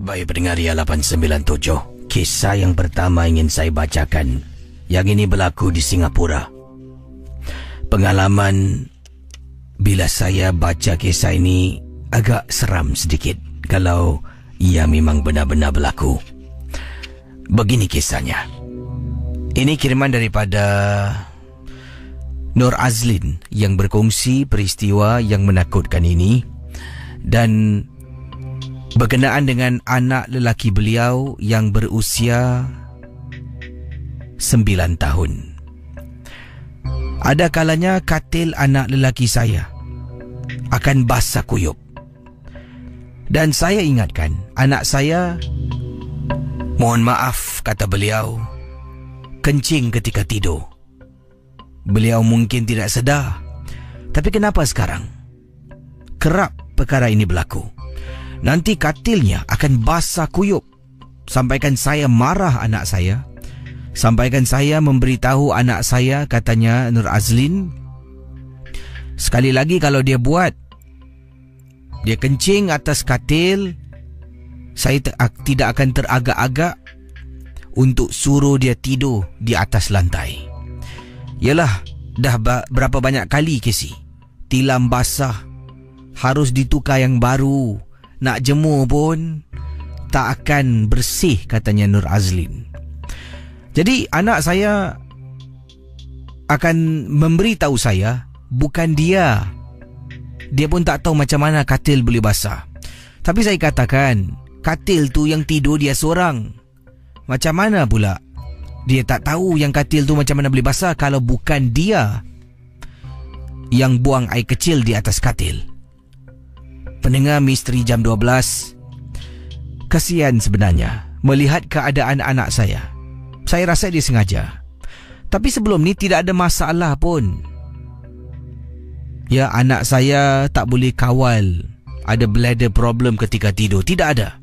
Baik pendengar Ria 897, kisah yang pertama ingin saya bacakan. Yang ini berlaku di Singapura. Pengalaman bila saya baca kisah ini agak seram sedikit kalau ia memang benar-benar berlaku. Begini kisahnya. Ini kiriman daripada Nur Azlin yang berkongsi peristiwa yang menakutkan ini dan berkenaan dengan anak lelaki beliau yang berusia 9 tahun. Ada kalanya katil anak lelaki saya akan basah kuyup. Dan saya ingatkan anak saya, mohon maaf, kata beliau, kencing ketika tidur. Beliau mungkin tidak sedar. Tapi kenapa sekarang kerap perkara ini berlaku? Nanti katilnya akan basah kuyup. Sampaikan saya marah anak saya. Sampaikan saya memberitahu anak saya, katanya Nur Azlin. Sekali lagi kalau dia buat, dia kencing atas katil, saya tidak akan teragak-agak untuk suruh dia tidur di atas lantai. Yalah, dah berapa banyak kali Casey, tilam basah, harus ditukar yang baru. Nak jemur pun tak akan bersih, katanya Nur Azlin. Jadi anak saya akan memberitahu saya, bukan dia. Dia pun tak tahu macam mana katil boleh basah. Tapi saya katakan, katil tu yang tidur dia seorang. Macam mana pula dia tak tahu yang katil tu macam mana boleh basah kalau bukan dia yang buang air kecil di atas katil. Pendengar Misteri Jam 12, kasihan sebenarnya melihat keadaan anak saya. Saya rasa dia sengaja. Tapi sebelum ni tidak ada masalah pun. Ya, anak saya tak boleh kawal ada bladder problem ketika tidur. Tidak ada.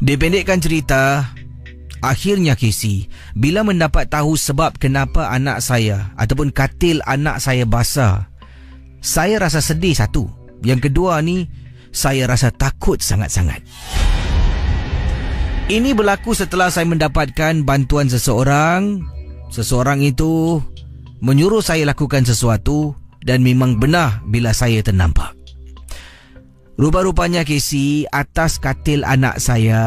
Dipendekkan cerita, akhirnya Casey, bila mendapat tahu sebab kenapa anak saya ataupun katil anak saya basah, saya rasa sedih satu. Yang kedua ni, saya rasa takut sangat-sangat. Ini berlaku setelah saya mendapatkan bantuan seseorang. Seseorang itu menyuruh saya lakukan sesuatu dan memang benar bila saya ternampak. Rupa-rupanya Casey, atas katil anak saya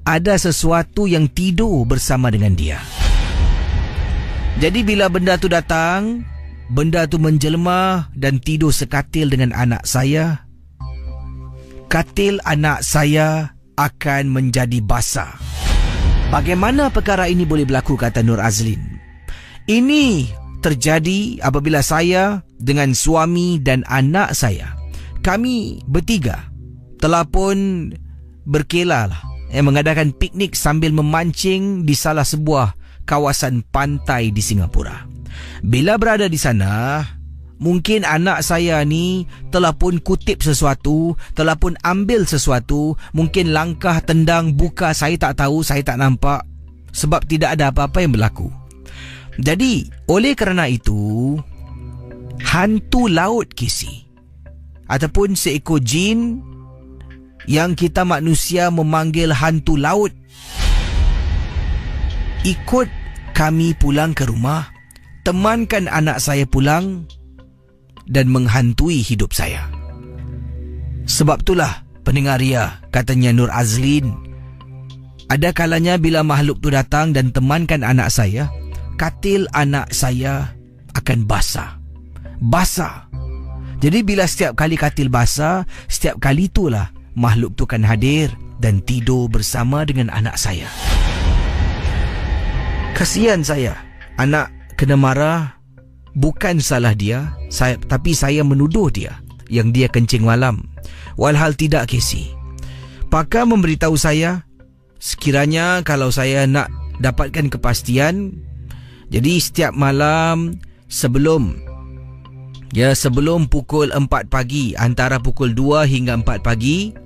ada sesuatu yang tidur bersama dengan dia. Jadi bila benda tu datang, benda tu menjelma dan tidur sekatil dengan anak saya, katil anak saya akan menjadi basah. Bagaimana perkara ini boleh berlaku, kata Nur Azlin? Ini terjadi apabila saya dengan suami dan anak saya, kami bertiga telah pun berkelah mengadakan piknik sambil memancing di salah sebuah kawasan pantai di Singapura. Bila berada di sana, mungkin anak saya ni telah pun kutip sesuatu, telah pun ambil sesuatu, mungkin langkah, tendang, buka, saya tak tahu, saya tak nampak sebab tidak ada apa-apa yang berlaku. Jadi, oleh kerana itu, hantu laut Casey ataupun seekor jin yang kita manusia memanggil hantu laut ikut kami pulang ke rumah, temankan anak saya pulang dan menghantui hidup saya. Sebab itulah pendengar Ria, katanya Nur Azlin, ada kalanya bila makhluk tu datang dan temankan anak saya, katil anak saya akan basah. Basah. Jadi bila setiap kali katil basah, setiap kali itulah makhluk tu akan hadir dan tidur bersama dengan anak saya. Kasihan saya. Anak kena marah. Bukan salah dia, tapi saya menuduh dia yang dia kencing malam. Walhal tidak Casey. Pakar memberitahu saya, sekiranya kalau saya nak dapatkan kepastian, jadi setiap malam sebelum pukul 4 pagi, antara pukul 2 hingga 4 pagi,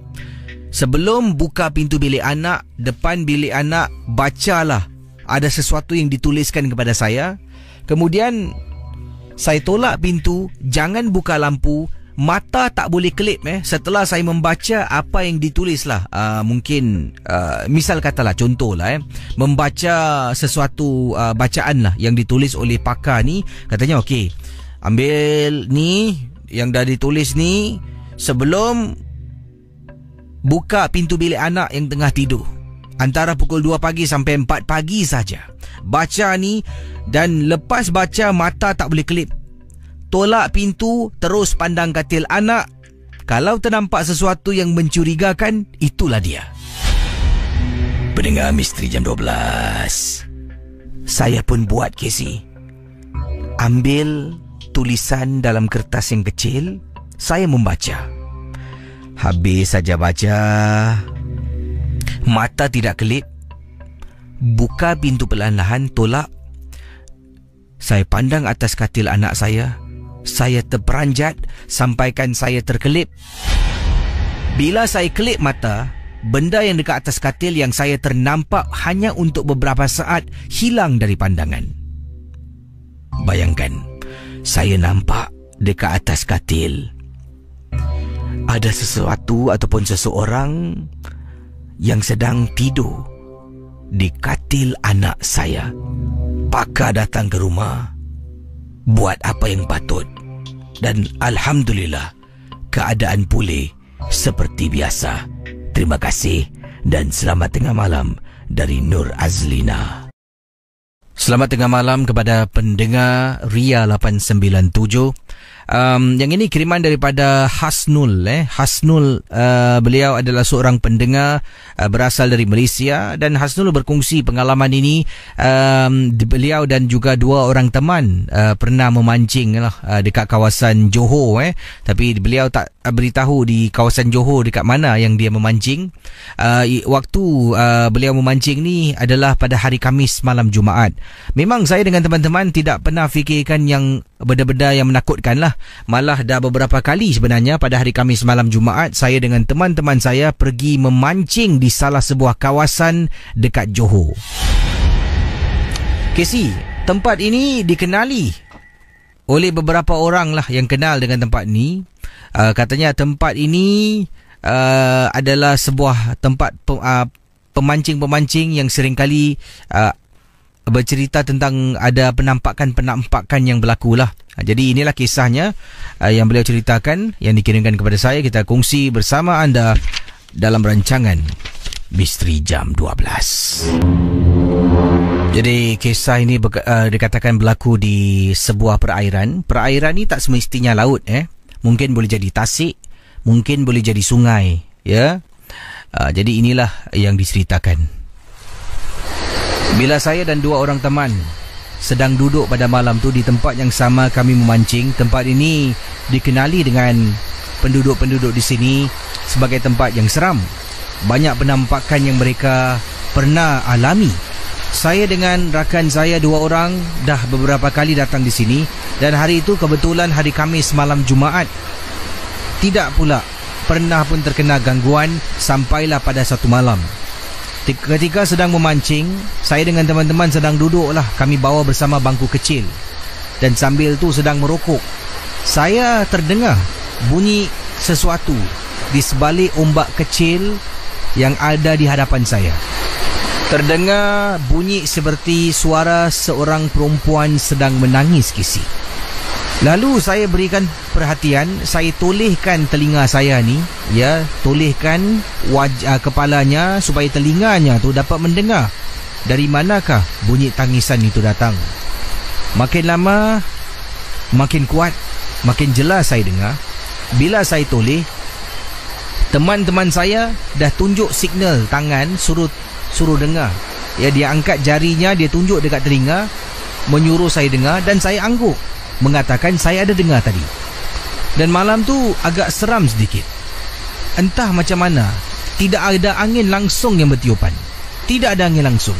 sebelum buka pintu bilik anak, depan bilik anak, bacalah ada sesuatu yang dituliskan kepada saya. Kemudian saya tolak pintu, jangan buka lampu, mata tak boleh kelip setelah saya membaca apa yang ditulis lah. Mungkin misal katalah, contohlah membaca sesuatu bacaan lah yang ditulis oleh pakar ni. Katanya okey, ambil ni yang dah ditulis ni sebelum buka pintu bilik anak yang tengah tidur, antara pukul 2 pagi sampai 4 pagi saja. Baca ni, dan lepas baca mata tak boleh kelip. Tolak pintu, terus pandang katil anak. Kalau ternampak sesuatu yang mencurigakan, itulah dia. Pendengar Misteri Jam 12. Saya pun buat, Casey. Ambil tulisan dalam kertas yang kecil, saya membaca. Habis saja baca, mata tidak kelip. Buka pintu perlahan-lahan, tolak. Saya pandang atas katil anak saya. Saya terperanjat sampaikan saya terkelip. Bila saya kelip mata, benda yang dekat atas katil yang saya ternampak hanya untuk beberapa saat hilang dari pandangan. Bayangkan, saya nampak dekat atas katil ada sesuatu ataupun seseorang yang sedang tidur di katil anak saya. Pakar datang ke rumah, buat apa yang patut, dan alhamdulillah keadaan pulih seperti biasa. Terima kasih dan selamat tengah malam dari Nur Azlina. Selamat tengah malam kepada pendengar Ria 897. Yang ini kiriman daripada Hasnul. Hasnul beliau adalah seorang pendengar berasal dari Malaysia, dan Hasnul berkongsi pengalaman ini. Beliau dan juga 2 orang teman pernah memancing dekat kawasan Johor. Tapi beliau tak beritahu di kawasan Johor dekat mana yang dia memancing. Waktu beliau memancing ni adalah pada hari Khamis malam Jumaat. Memang saya dengan teman-teman tidak pernah fikirkan yang benda-benda yang menakutkan lah. Malah dah beberapa kali sebenarnya pada hari Khamis malam Jumaat, saya dengan teman-teman saya pergi memancing di salah sebuah kawasan dekat Johor. Casey, tempat ini dikenali oleh beberapa orang lah yang kenal dengan tempat ni. Katanya tempat ini adalah sebuah tempat pemancing-pemancing yang seringkali bercerita tentang ada penampakan yang berlaku lah. Jadi inilah kisahnya yang beliau ceritakan, yang dikirimkan kepada saya. Kita kongsi bersama anda dalam rancangan Misteri Jam 12. Jadi kisah ini dikatakan berlaku di sebuah perairan. Perairan ni tak semestinya laut. Mungkin boleh jadi tasik, mungkin boleh jadi sungai. Ya. Jadi inilah yang diceritakan. Bila saya dan 2 orang teman sedang duduk pada malam tu di tempat yang sama kami memancing. Tempat ini dikenali dengan penduduk-penduduk di sini sebagai tempat yang seram. Banyak penampakan yang mereka pernah alami. Saya dengan rakan saya 2 orang dah beberapa kali datang di sini, dan hari itu kebetulan hari Khamis malam Jumaat. Tidak pula pernah pun terkena gangguan sampailah pada satu malam. Ketika sedang memancing, saya dengan teman-teman sedang duduklah. Kami bawa bersama bangku kecil, dan sambil tu sedang merokok. Saya terdengar bunyi sesuatu di sebalik ombak kecil yang ada di hadapan saya. Terdengar bunyi seperti suara seorang perempuan sedang menangis, Kisi. Lalu saya berikan perhatian, saya tolehkan telinga saya ni, ya, tolehkan kepalanya supaya telinganya tu dapat mendengar dari manakah bunyi tangisan itu datang. Makin lama, makin kuat, makin jelas saya dengar. Bila saya toleh, teman-teman saya dah tunjuk signal tangan suruh dengar. Ya, dia angkat jarinya, dia tunjuk dekat telinga, menyuruh saya dengar, dan saya angguk mengatakan saya ada dengar tadi. Dan malam tu agak seram sedikit. Entah macam mana, tidak ada angin langsung yang bertiupan. Tidak ada angin langsung.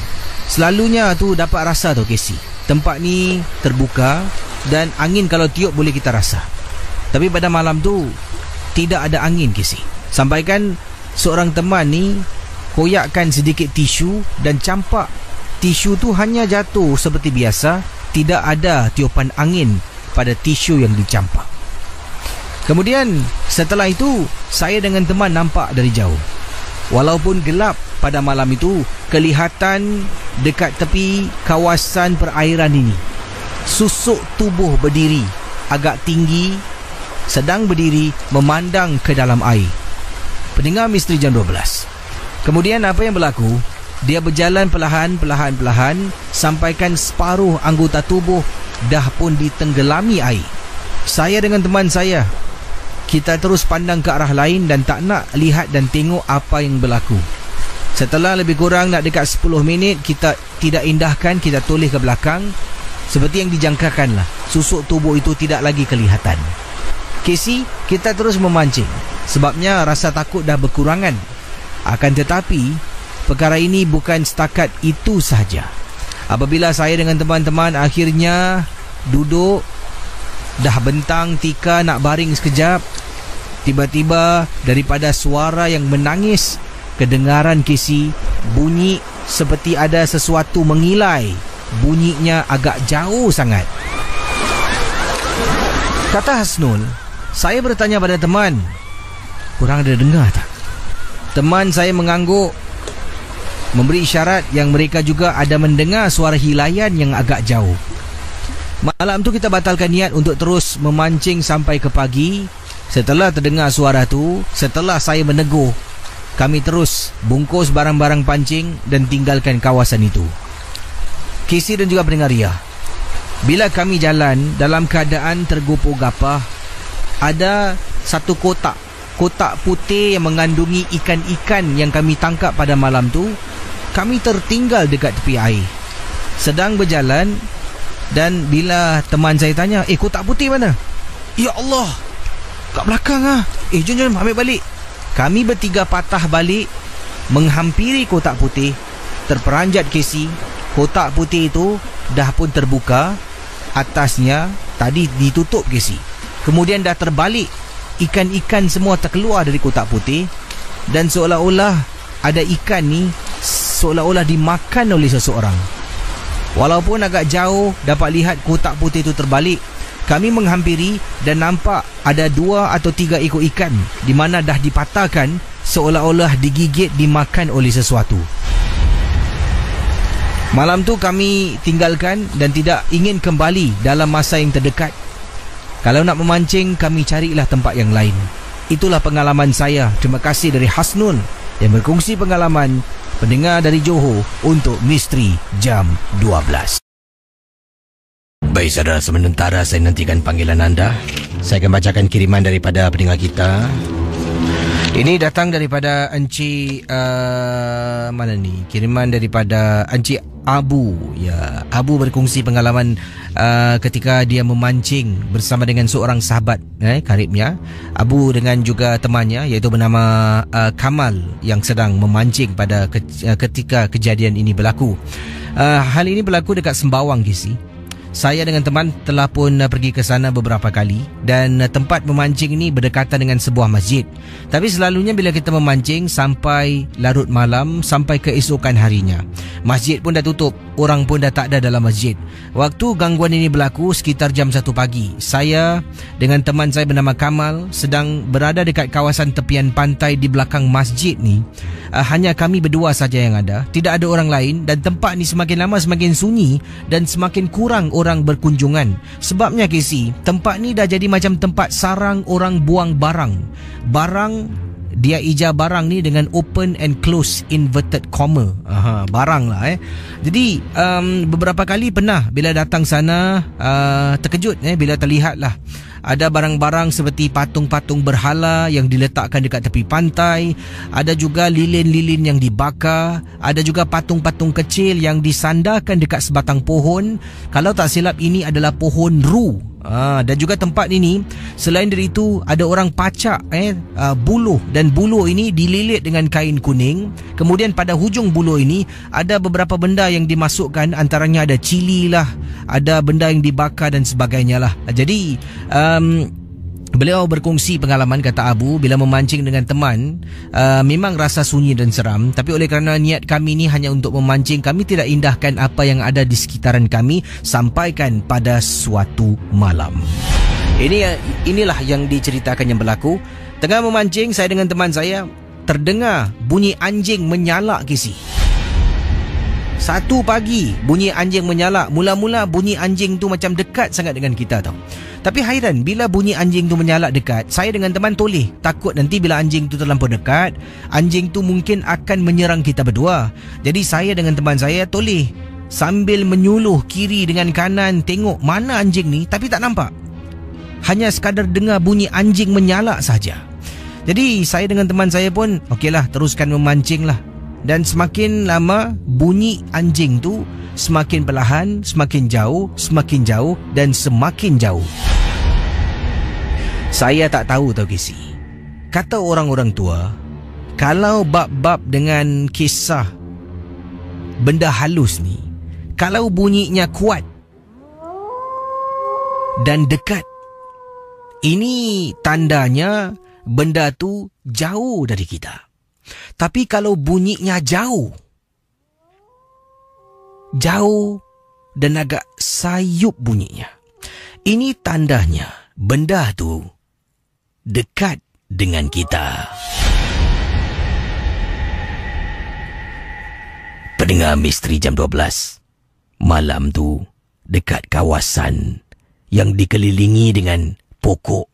Selalunya tu dapat rasa tu, Casey. Tempat ni terbuka dan angin kalau tiup boleh kita rasa. Tapi pada malam tu tidak ada angin, Casey. Sampaikan seorang teman ni koyakkan sedikit tisu dan campak. Tisu tu hanya jatuh seperti biasa. Tidak ada tiupan angin pada tisu yang dicampak. Kemudian setelah itu saya dengan teman nampak dari jauh. Walaupun gelap pada malam itu, kelihatan dekat tepi kawasan perairan ini susuk tubuh berdiri agak tinggi, sedang berdiri memandang ke dalam air. Pendengar Misteri Jam 12. Kemudian apa yang berlaku? Dia berjalan perlahan sampaikan separuh anggota tubuh dah pun ditenggelami air. Saya dengan teman saya, kita terus pandang ke arah lain dan tak nak lihat dan tengok apa yang berlaku. Setelah lebih kurang nak dekat 10 minit, kita tidak indahkan, kita toleh ke belakang. Seperti yang dijangkakan lah, susuk tubuh itu tidak lagi kelihatan. Casey, kita terus memancing. Sebabnya rasa takut dah berkurangan. Akan tetapi, perkara ini bukan setakat itu sahaja. Apabila saya dengan teman-teman akhirnya duduk, dah bentang tika nak baring sekejap, tiba-tiba daripada suara yang menangis, kedengaran Casey, bunyi seperti ada sesuatu mengilai. Bunyinya agak jauh sangat. Kata Hasnul, saya bertanya pada teman, korang ada dengar tak? Teman saya mengangguk, memberi isyarat yang mereka juga ada mendengar suara hilayan yang agak jauh. Malam tu kita batalkan niat untuk terus memancing sampai ke pagi. Setelah terdengar suara tu, setelah saya menegur, kami terus bungkus barang-barang pancing dan tinggalkan kawasan itu. Casey dan juga pendengar Ria, bila kami jalan dalam keadaan tergopoh gapah, ada satu kotak putih yang mengandungi ikan-ikan yang kami tangkap pada malam tu. Kami tertinggal dekat tepi air, sedang berjalan, dan bila teman saya tanya, kotak putih mana? Ya Allah, kat belakang ah. Jom ambil balik. Kami bertiga patah balik, menghampiri kotak putih. Terperanjat Casey, kotak putih itu dah pun terbuka. Atasnya tadi ditutup Casey. Kemudian dah terbalik, ikan-ikan semua terkeluar dari kotak putih. Dan seolah-olah ada ikan ni seolah-olah dimakan oleh seseorang. Walaupun agak jauh dapat lihat kotak putih itu terbalik, kami menghampiri dan nampak ada 2 atau 3 ekor ikan di mana dah dipatahkan, seolah-olah digigit, dimakan oleh sesuatu. Malam tu kami tinggalkan dan tidak ingin kembali dalam masa yang terdekat. Kalau nak memancing, kami carilah tempat yang lain. Itulah pengalaman saya. Terima kasih dari Hasnul yang berkongsi pengalaman, pendengar dari Johor untuk Misteri Jam 12. Baik saudara sementara, saya nantikan panggilan anda. Saya akan bacakan kiriman daripada pendengar kita. Ini datang daripada Encik mana ni? Kiriman daripada Encik Abu. Ya, Abu berkongsi pengalaman ketika dia memancing bersama dengan seorang sahabat karibnya. Abu dengan juga temannya iaitu bernama Kamal yang sedang memancing pada ketika kejadian ini berlaku. Hal ini berlaku dekat Sembawang, Kisi. Saya dengan teman telah pun pergi ke sana beberapa kali dan tempat memancing ini berdekatan dengan sebuah masjid. Tapi selalunya bila kita memancing sampai larut malam, sampai keesokan harinya, masjid pun dah tutup, orang pun dah tak ada dalam masjid. Waktu gangguan ini berlaku sekitar jam 1 pagi. Saya dengan teman saya bernama Kamal sedang berada dekat kawasan tepian pantai di belakang masjid ni. Hanya kami berdua saja yang ada, tidak ada orang lain, dan tempat ni semakin lama semakin sunyi dan semakin kurang orang berkunjungan. Sebabnya Casey, tempat ni dah jadi macam tempat sarang orang buang barang. Dia ija barang ni dengan open and close inverted comma. Barang lah Jadi beberapa kali pernah bila datang sana terkejut bila terlihat lah ada barang-barang seperti patung-patung berhala yang diletakkan dekat tepi pantai. Ada juga lilin-lilin yang dibakar. Ada juga patung-patung kecil yang disandarkan dekat sebatang pohon. Kalau tak silap ini adalah pohon ru. Dan juga tempat ini, selain dari itu, ada orang pacak buluh, dan buluh ini dililit dengan kain kuning. Kemudian pada hujung buluh ini ada beberapa benda yang dimasukkan, antaranya ada cili lah, ada benda yang dibakar dan sebagainya lah. Jadi beliau berkongsi pengalaman, kata Abu, bila memancing dengan teman, memang rasa sunyi dan seram. Tapi oleh kerana niat kami ni hanya untuk memancing, kami tidak indahkan apa yang ada di sekitaran kami sampaikan pada suatu malam. Inilah yang diceritakan yang berlaku. Tengah memancing, saya dengan teman saya terdengar bunyi anjing menyalak, Casey. 1 pagi bunyi anjing menyalak. Mula-mula bunyi anjing tu macam dekat sangat dengan kita tau. Tapi hairan, bila bunyi anjing tu menyalak dekat, saya dengan teman toleh. Takut nanti bila anjing tu terlampau dekat, anjing tu mungkin akan menyerang kita berdua. Jadi saya dengan teman saya toleh, sambil menyuluh kiri dengan kanan, tengok mana anjing ni, tapi tak nampak. Hanya sekadar dengar bunyi anjing menyalak saja. Jadi saya dengan teman saya pun okeylah, teruskan memancing lah. Dan semakin lama bunyi anjing tu semakin perlahan, semakin jauh dan semakin jauh. Saya tak tahu tau, Casey. Kata orang-orang tua, kalau bab-bab dengan kisah benda halus ni, kalau bunyinya kuat dan dekat, ini tandanya benda tu jauh dari kita. Tapi kalau bunyinya jauh dan agak sayup bunyinya, ini tandanya benda tu dekat dengan kita. Pendengar Misteri Jam 12, malam tu dekat kawasan yang dikelilingi dengan pokok,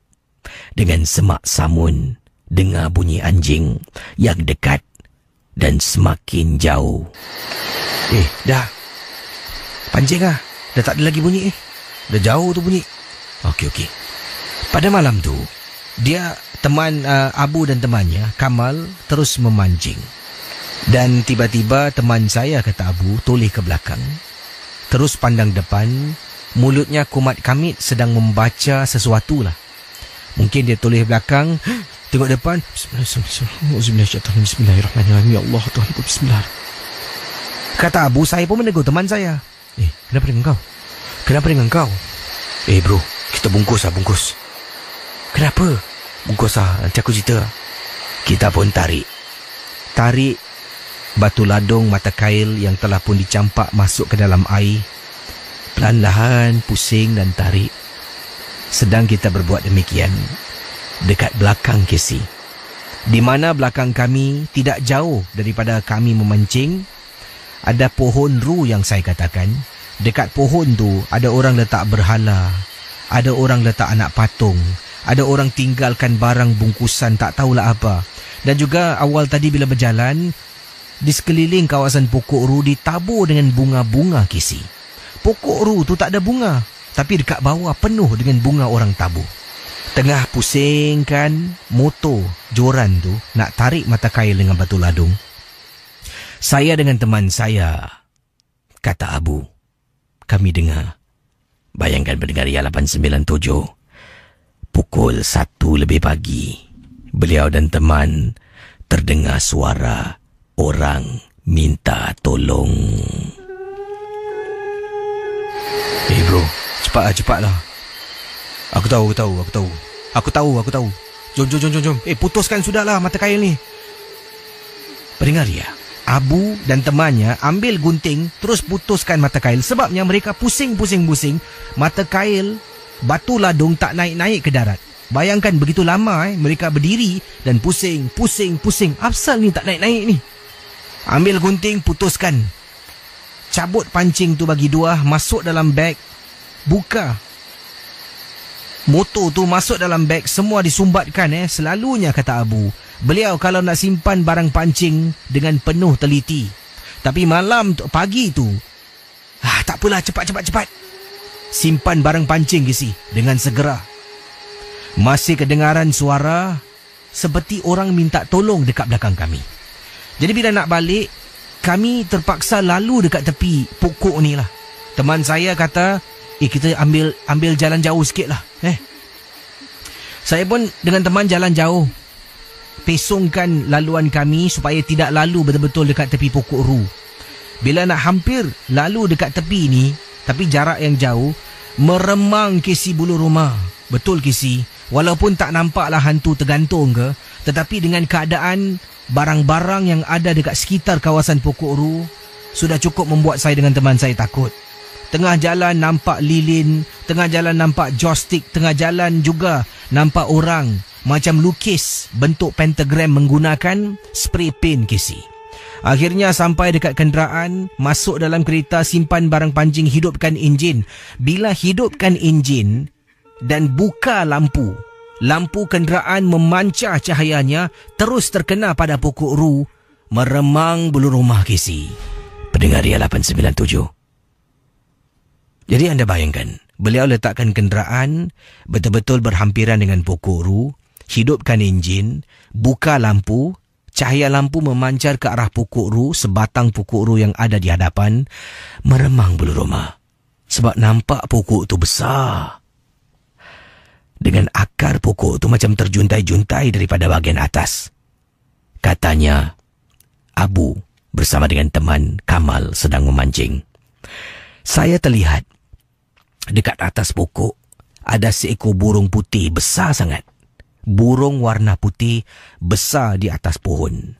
dengan semak samun, dengar bunyi anjing yang dekat dan semakin jauh. Dah pancing lah. Dah tak ada lagi bunyi. Dah jauh tu bunyi. Okey. Pada malam tu, teman Abu dan temannya, Kamal, terus memancing. Dan tiba-tiba teman saya, kata Abu, toleh ke belakang, terus pandang depan. Mulutnya kumat kamit sedang membaca sesuatu lah. Mungkin dia toleh belakang, tengok depan. Bismillahirrahmanirrahim. Ya Allah, Tuhan, bismillah. Kata Abu, saya pun menegur teman saya. Kenapa dengan kau? Bro, kita bungkus. Kenapa? Bungkus nanti aku cerita. Kita pun tarik batu ladung mata kail yang telah pun dicampak masuk ke dalam air. Perlahan-lahan pusing dan tarik. Sedang kita berbuat demikian, dekat belakang Casey, di mana belakang kami tidak jauh daripada kami memancing, ada pohon ru yang saya katakan. Dekat pohon tu ada orang letak berhala, ada orang letak anak patung, ada orang tinggalkan barang bungkusan tak tahulah apa. Dan juga awal tadi bila berjalan, di sekeliling kawasan pokok ru ditabur dengan bunga-bunga, Casey. Pokok ru tu tak ada bunga, tapi dekat bawah penuh dengan bunga orang tabur. Tengah pusingkan motor joran tu nak tarik mata kail dengan batu ladung, saya dengan teman saya, kata Abu, kami dengar. Bayangkan pendengar Ria 897, pukul 1 lebih pagi, beliau dan teman terdengar suara orang minta tolong. Bro, cepatlah. Aku tahu. Jom. Putuskan sudahlah mata kail ni. Pendengar ya, Abu dan temannya ambil gunting terus putuskan mata kail. Sebabnya mereka pusing. Mata kail batu ladung tak naik-naik ke darat. Bayangkan begitu lama mereka berdiri dan pusing. Apasal ni tak naik-naik ni? Ambil gunting, putuskan. Cabut pancing tu bagi dua, masuk dalam beg, buka. Motor tu masuk dalam beg, semua disumbatkan. Selalunya, kata Abu, beliau kalau nak simpan barang pancing dengan penuh teliti. Tapi pagi tu, tak apalah, cepat. Simpan barang pancing, Casey, dengan segera. Masih kedengaran suara seperti orang minta tolong dekat belakang kami. Jadi bila nak balik, kami terpaksa lalu dekat tepi pokok ni lah. Teman saya kata, kita ambil jalan jauh sikit lah. Saya pun dengan teman jalan jauh. Pesongkan laluan kami supaya tidak lalu betul-betul dekat tepi pokok ru. Bila nak hampir lalu dekat tepi ni, tapi jarak yang jauh, meremang Casey bulu rumah. Betul, Casey. Walaupun tak nampaklah hantu tergantung ke, tetapi dengan keadaan barang-barang yang ada dekat sekitar kawasan pokok ru sudah cukup membuat saya dengan teman saya takut. tengah jalan nampak lilin, tengah jalan nampak joystick, tengah jalan juga nampak orang macam lukis bentuk pentagram menggunakan spray paint Casey. Akhirnya sampai dekat kenderaan, masuk dalam kereta, simpan barang pancing, hidupkan enjin. Bila hidupkan enjin dan buka lampu, lampu kenderaan memancar cahayanya, terus terkena pada pokok ru, meremang bulu rumah Casey. Pendengar Ria 897. Jadi anda bayangkan, beliau letakkan kenderaan betul-betul berhampiran dengan pokok ru, hidupkan enjin, buka lampu, cahaya lampu memancar ke arah pokok ru, sebatang pokok ru yang ada di hadapan, meremang bulu rumah. Sebab nampak pokok tu besar. Dengan akar pokok tu macam terjuntai-juntai daripada bahagian atas. Katanya, Abu bersama dengan teman Kamal sedang memancing. Saya terlihat dekat atas pokok ada seekor burung putih besar sangat. Burung warna putih besar di atas pohon.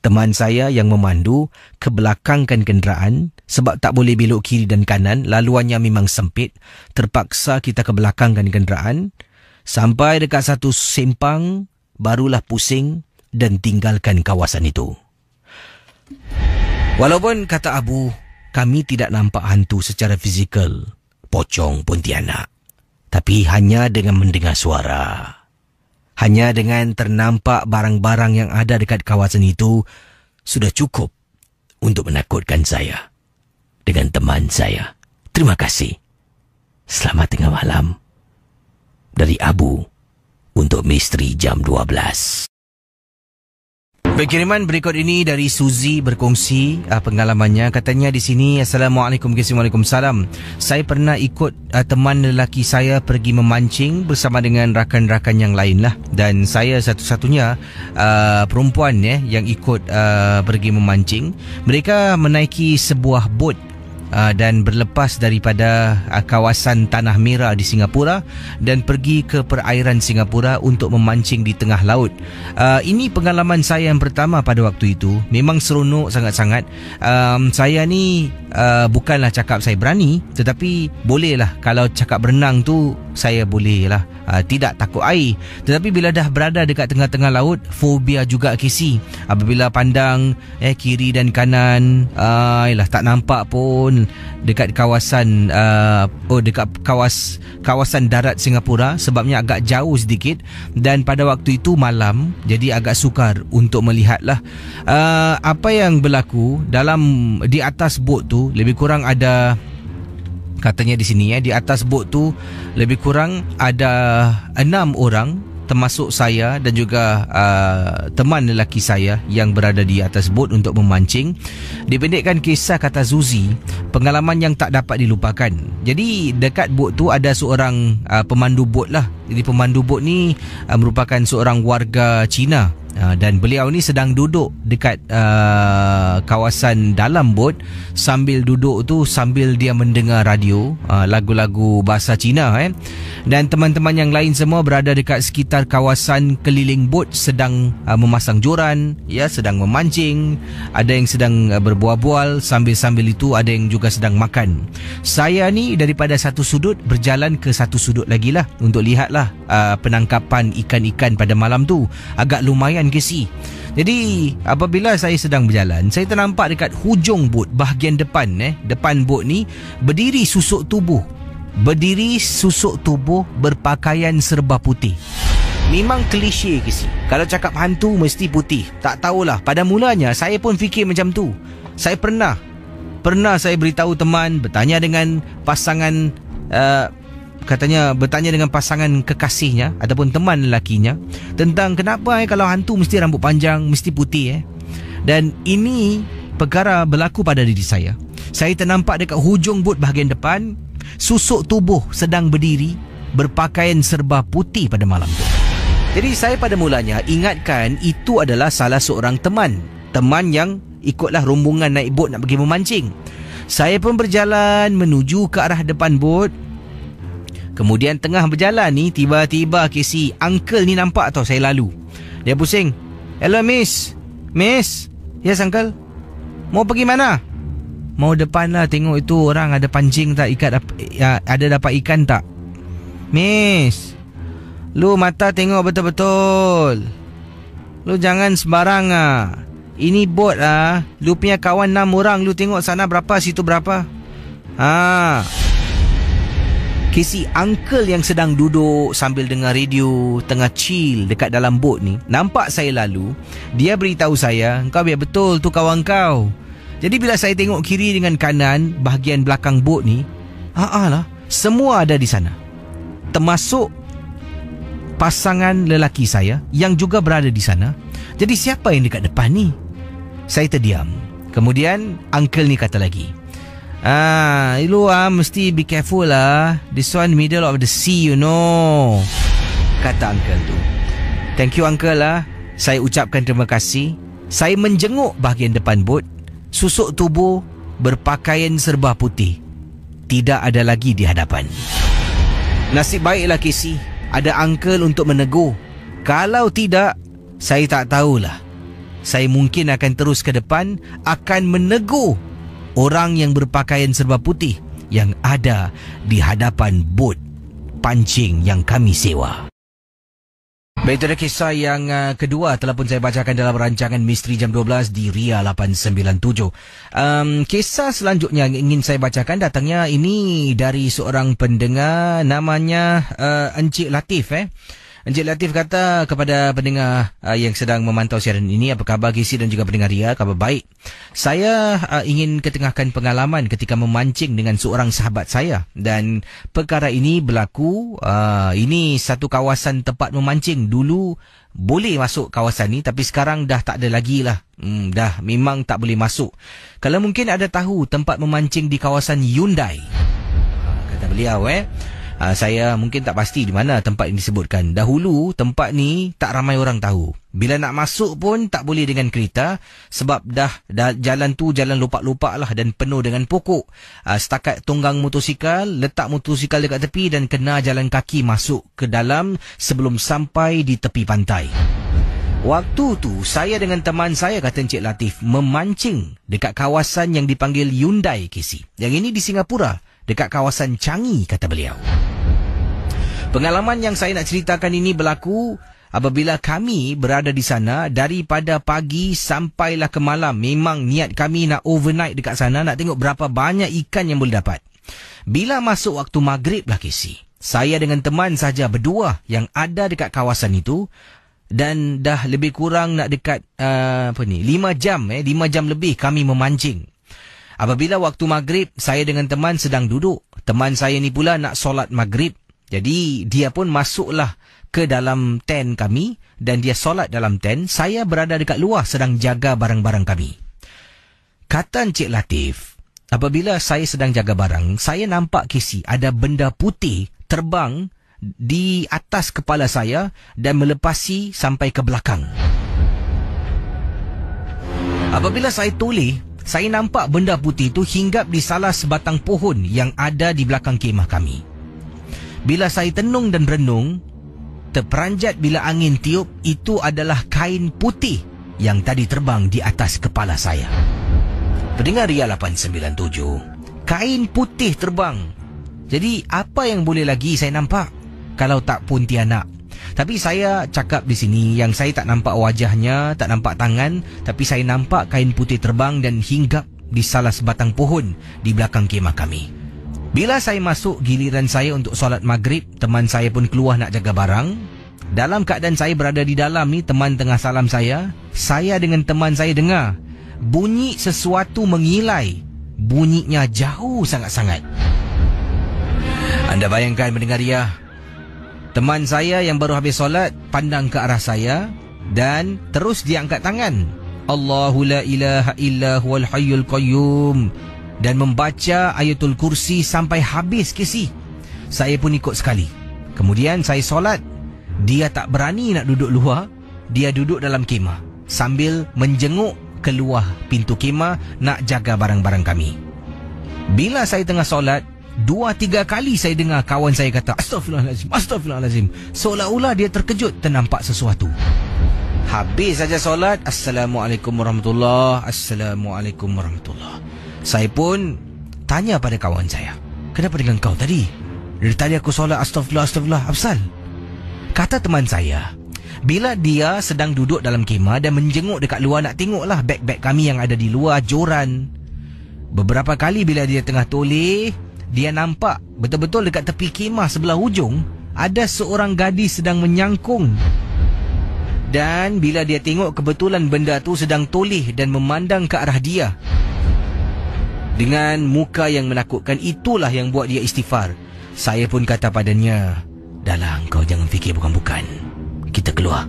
Teman saya yang memandu kebelakangkan kenderaan sebab tak boleh belok kiri dan kanan, laluannya memang sempit. Terpaksa kita kebelakangkan kenderaan. Sampai dekat satu sempang, barulah pusing dan tinggalkan kawasan itu. Walaupun kata Abu, kami tidak nampak hantu secara fizikal, pocong Pontianak. Tapi hanya dengan mendengar suara, hanya dengan ternampak barang-barang yang ada dekat kawasan itu, sudah cukup untuk menakutkan saya dengan teman saya. Terima kasih. Selamat tengah malam. Dari Abu untuk Misteri Jam 12. Kiriman berikut ini dari Suzy berkongsi pengalamannya. Katanya di sini, Assalamualaikum, Waalaikumsalam. Saya pernah ikut teman lelaki saya pergi memancing bersama dengan rakan-rakan yang lain lah. Dan saya satu-satunya perempuan yang ikut pergi memancing. Mereka menaiki sebuah bot dan berlepas daripada kawasan Tanah Merah di Singapura dan pergi ke perairan Singapura untuk memancing di tengah laut. Ini pengalaman saya yang pertama pada waktu itu. Memang seronok sangat-sangat. Saya ni bukanlah cakap saya berani, tetapi bolehlah kalau cakap berenang tu saya bolehlah. Tidak takut air. Tetapi bila dah berada dekat tengah-tengah laut, fobia juga Casey. Apabila pandang kiri dan kanan, tak nampak pun dekat kawasan dekat kawasan darat Singapura, sebabnya agak jauh sedikit dan pada waktu itu malam, jadi agak sukar untuk melihatlah apa yang berlaku di atas bot tu. Lebih kurang ada, katanya di sini di atas bot tu lebih kurang ada 6 orang, termasuk saya dan juga teman lelaki saya yang berada di atas bot untuk memancing. Dipendekkan kisah, kata Zuzi, pengalaman yang tak dapat dilupakan. Jadi dekat bot tu ada seorang pemandu bot lah. Jadi pemandu bot ni merupakan seorang warga Cina. Dan beliau ni sedang duduk dekat kawasan dalam bot. Sambil duduk tu, sambil dia mendengar radio, lagu-lagu bahasa Cina. Dan teman-teman yang lain semua berada dekat sekitar kawasan keliling bot, sedang memasang joran, sedang memancing. Ada yang sedang berbual-bual, sambil-sambil itu ada yang juga sedang makan. Saya ni daripada satu sudut berjalan ke satu sudut lagi lah untuk lihatlah penangkapan ikan-ikan pada malam tu. Agak lumayan Casey. Jadi apabila saya sedang berjalan, saya ternampak dekat hujung bot, bahagian depan depan bot ni berdiri susuk tubuh berpakaian serba putih. Memang klise Casey. Kalau cakap hantu mesti putih. Tak tahulah, pada mulanya saya pun fikir macam tu. Saya pernah saya beritahu teman, bertanya dengan pasangan, katanya bertanya dengan pasangan kekasihnya ataupun teman lelakinya tentang kenapa kalau hantu mesti rambut panjang, mesti putih. Dan ini perkara berlaku pada diri saya. Saya ternampak dekat hujung bot bahagian depan, susuk tubuh sedang berdiri berpakaian serba putih pada malam tu. Jadi saya pada mulanya ingatkan itu adalah salah seorang teman yang ikutlah rombongan naik bot nak pergi memancing. Saya pun berjalan menuju ke arah depan bot. Kemudian tengah berjalan ni, tiba-tiba Casey, uncle ni nampak tau saya lalu. Dia pusing. Hello miss. Yes uncle. Mau pergi mana? Mau depan lah, tengok itu orang ada pancing tak, ada dapat ikan tak. Miss, lu mata tengok betul-betul. Lu jangan sembarang ah. Ini bot ah. Lu punya kawan 6 orang, lu tengok sana berapa, situ berapa. Casey, uncle yang sedang duduk sambil dengar radio, tengah chill dekat dalam bot ni, nampak saya lalu, dia beritahu saya, kau biar betul tu kawan kau. Jadi bila saya tengok kiri dengan kanan bahagian belakang bot ni, lah, semua ada di sana. Termasuk pasangan lelaki saya yang juga berada di sana. Jadi siapa yang dekat depan ni? Saya terdiam. Kemudian uncle ni kata lagi, lu mesti be careful lah. This one middle of the sea, you know, kata uncle tu. Thank you uncle lah. Saya ucapkan terima kasih. Saya menjenguk bahagian depan bot. Susuk tubuh berpakaian serba putih tidak ada lagi di hadapan. Nasib baiklah Casey, ada uncle untuk menegur. Kalau tidak, saya tak tahulah. Saya mungkin akan terus ke depan, akan menegur orang yang berpakaian serba putih yang ada di hadapan bot pancing yang kami sewa. Baik, itu adalah kisah yang kedua telah pun saya bacakan dalam rancangan Misteri Jam 12 di Ria 897. Kisah selanjutnya yang ingin saya bacakan datangnya ini dari seorang pendengar, namanya Encik Latif. Encik Latif kata kepada pendengar yang sedang memantau siaran ini, apa khabar Casey dan juga pendengar Ria? Khabar baik. Saya ingin ketengahkan pengalaman ketika memancing dengan seorang sahabat saya, dan perkara ini berlaku, ini satu kawasan tempat memancing. Dulu boleh masuk kawasan ni, tapi sekarang dah tak ada lagi lah. Dah memang tak boleh masuk. Kalau mungkin ada tahu tempat memancing di kawasan Hyundai, kata beliau saya mungkin tak pasti di mana tempat ini disebutkan. Dahulu tempat ni tak ramai orang tahu. Bila nak masuk pun tak boleh dengan kereta, sebab dah jalan tu jalan lopak-lopak lah dan penuh dengan pokok. Setakat tunggang motosikal, letak motosikal dekat tepi dan kena jalan kaki masuk ke dalam sebelum sampai di tepi pantai. Waktu tu saya dengan teman saya, kata Encik Latif, memancing dekat kawasan yang dipanggil Hyundai, Casey. Yang ini di Singapura, dekat kawasan Changi, kata beliau. Pengalaman yang saya nak ceritakan ini berlaku apabila kami berada di sana daripada pagi sampailah ke malam. Memang niat kami nak overnight dekat sana, nak tengok berapa banyak ikan yang boleh dapat. Bila masuk waktu maghrib lah Casey, saya dengan teman saja berdua yang ada dekat kawasan itu, dan dah lebih kurang nak dekat 5 jam 5 jam lebih kami memancing. Apabila waktu maghrib, saya dengan teman sedang duduk. Teman saya ni pula nak solat maghrib. Jadi dia pun masuklah ke dalam tent kami dan dia solat dalam tent. Saya berada dekat luar sedang jaga barang-barang kami. Kata Encik Latif, apabila saya sedang jaga barang, saya nampak Casey ada benda putih terbang di atas kepala saya dan melepasi sampai ke belakang. Apabila saya toleh, saya nampak benda putih itu hinggap di salah sebatang pohon yang ada di belakang kemah kami. Bila saya tenung dan renung, terperanjat bila angin tiup, itu adalah kain putih yang tadi terbang di atas kepala saya. Pendengar Ria 897, kain putih terbang. Jadi apa yang boleh lagi saya nampak kalau tak Pontianak? Tapi saya cakap di sini yang saya tak nampak wajahnya, tak nampak tangan, tapi saya nampak kain putih terbang dan hinggap di salah sebatang pohon di belakang kemah kami. Bila saya masuk giliran saya untuk solat maghrib, teman saya pun keluar nak jaga barang. Dalam keadaan saya berada di dalam ni, teman tengah salam saya dengan teman saya dengar bunyi sesuatu mengilai. Bunyinya jauh sangat-sangat. Anda bayangkan mendengar Ria, teman saya yang baru habis solat pandang ke arah saya dan terus dia angkat tangan, Allahu la ilaha illa huwal hayyul qayyum, dan membaca ayatul kursi sampai habis Casey. Saya pun ikut sekali. Kemudian saya solat. Dia tak berani nak duduk luar, dia duduk dalam kemah sambil menjenguk keluar pintu kemah nak jaga barang-barang kami. Bila saya tengah solat, 2-3 kali saya dengar kawan saya kata Astaghfirullahalazim, Astaghfirullahalazim, seolah-olah dia terkejut ternampak sesuatu. Habis saja solat, Assalamualaikum warahmatullahi, Assalamualaikum warahmatullahi. Saya pun tanya pada kawan saya, kenapa dengan kau tadi? Dari tadi aku solat astagfirullah, Afsal. Kata teman saya, bila dia sedang duduk dalam kemah dan menjenguk dekat luar nak tengoklah beg-beg kami yang ada di luar joran. Beberapa kali bila dia tengah toleh, dia nampak betul-betul dekat tepi kemah sebelah hujung ada seorang gadis sedang menyangkung. Dan bila dia tengok kebetulan benda tu sedang toleh dan memandang ke arah dia dengan muka yang menakutkan, itulah yang buat dia istighfar. Saya pun kata padanya, "Dahlah, kau jangan fikir bukan-bukan. Kita keluar."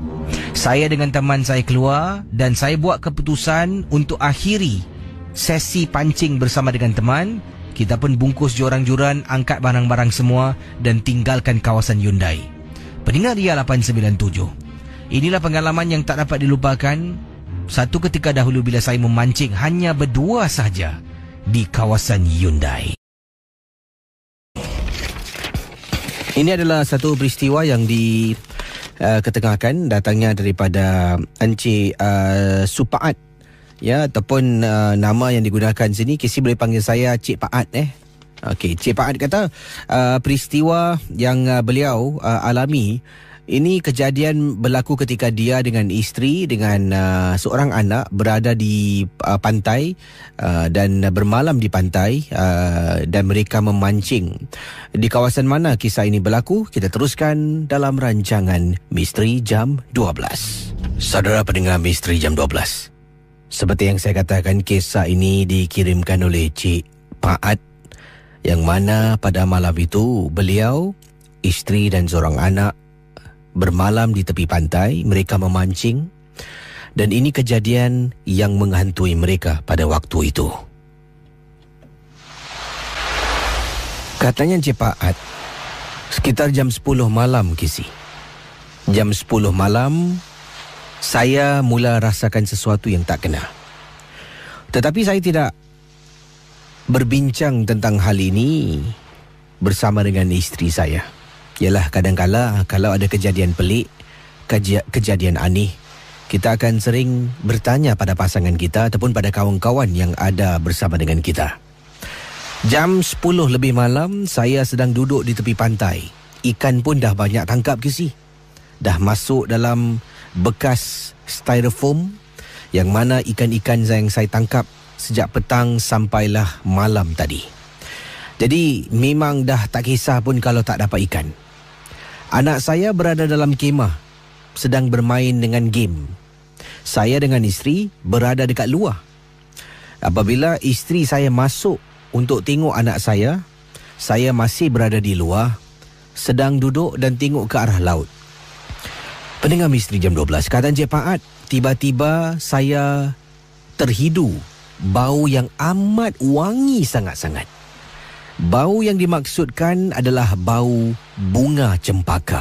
Saya dengan teman saya keluar dan saya buat keputusan untuk akhiri sesi pancing bersama dengan teman. Kita pun bungkus joran-joran, angkat barang-barang semua dan tinggalkan kawasan Hyundai. Pendengar Ria 897, inilah pengalaman yang tak dapat dilupakan. Satu ketika dahulu bila saya memancing hanya berdua sahaja di kawasan Hyundai. Ini adalah satu peristiwa yang diketengahkan datangnya daripada Encik Supaat, ya, ataupun nama yang digunakan sini. Kisi boleh panggil saya Cik Paat. Okey, Cik Paat kata peristiwa yang beliau alami ini kejadian berlaku ketika dia dengan isteri dengan seorang anak berada di pantai dan bermalam di pantai dan mereka memancing. Di kawasan mana kisah ini berlaku? Kita teruskan dalam rancangan Misteri Jam 12. Saudara pendengar Misteri Jam 12, seperti yang saya katakan, kisah ini dikirimkan oleh Cik Paat, yang mana pada malam itu beliau, isteri dan seorang anak bermalam di tepi pantai. Mereka memancing dan ini kejadian yang menghantui mereka pada waktu itu. Katanya Cik Paat, sekitar jam 10 malam Kisi. Jam 10 malam saya mula rasakan sesuatu yang tak kena. Tetapi saya tidak berbincang tentang hal ini bersama dengan isteri saya. Yalah, kadang-kala kalau ada kejadian pelik, kejadian aneh, kita akan sering bertanya pada pasangan kita ataupun pada kawan-kawan yang ada bersama dengan kita. Jam 10 lebih malam, saya sedang duduk di tepi pantai. Ikan pun dah banyak tangkap Kisi. Dah masuk dalam bekas styrofoam, yang mana ikan-ikan yang saya tangkap sejak petang sampailah malam tadi. Jadi memang dah tak kisah pun kalau tak dapat ikan. Anak saya berada dalam kemah sedang bermain dengan game. Saya dengan isteri berada dekat luar. Apabila isteri saya masuk untuk tengok anak saya masih berada di luar sedang duduk dan tengok ke arah laut. Pendengar Misteri Jam 12, kata Encik Paat, tiba-tiba saya terhidu bau yang amat wangi sangat-sangat. Bau yang dimaksudkan adalah bau bunga cempaka.